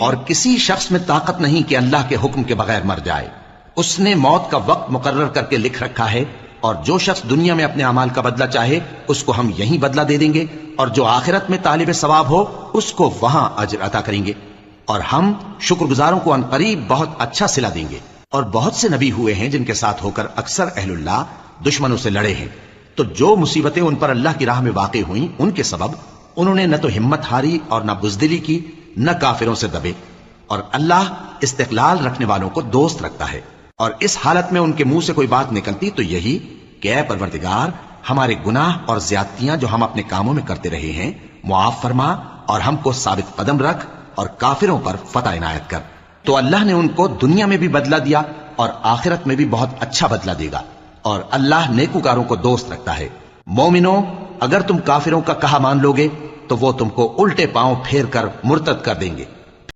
اور کسی شخص میں طاقت نہیں کہ اللہ کے حکم کے بغیر مر جائے. اس نے موت کا وقت مقرر کر کے لکھ رکھا ہے، اور جو شخص دنیا میں اپنے اعمال کا بدلہ چاہے اس کو ہم یہیں بدلہ دے دیں گے، اور جو آخرت میں طالب ثواب ہو اس کو وہاں اجر عطا کریں گے، اور ہم شکر گزاروں کو عنقریب بہت اچھا صلہ دیں گے. اور بہت سے نبی ہوئے ہیں جن کے ساتھ ہو کر اکثر اہل اللہ دشمنوں سے لڑے ہیں، تو جو مصیبتیں ان پر اللہ کی راہ میں واقع ہوئیں ان کے سبب انہوں نے نہ تو ہمت ہاری اور نہ بزدلی کی، نہ کافروں سے دبے. اور اللہ استقلال رکھنے والوں کو دوست رکھتا ہے. اور اس حالت میں ان کے منہ سے کوئی بات نکلتی تو یہی کہ اے پروردگار، ہمارے گناہ اور زیادتیاں جو ہم اپنے کاموں میں کرتے رہے ہیں معاف فرما، اور ہم کو ثابت قدم رکھ اور کافروں پر فتح عنایت کر. تو اللہ نے ان کو دنیا میں بھی بدلہ دیا اور آخرت میں بھی بہت اچھا بدلہ دے گا، اور اللہ نیکوکاروں کو دوست رکھتا ہے. مومنو، اگر تم کافروں کا کہا مان لوگے تو وہ تم کو الٹے پاؤں پھیر کر مرتد کر دیں گے.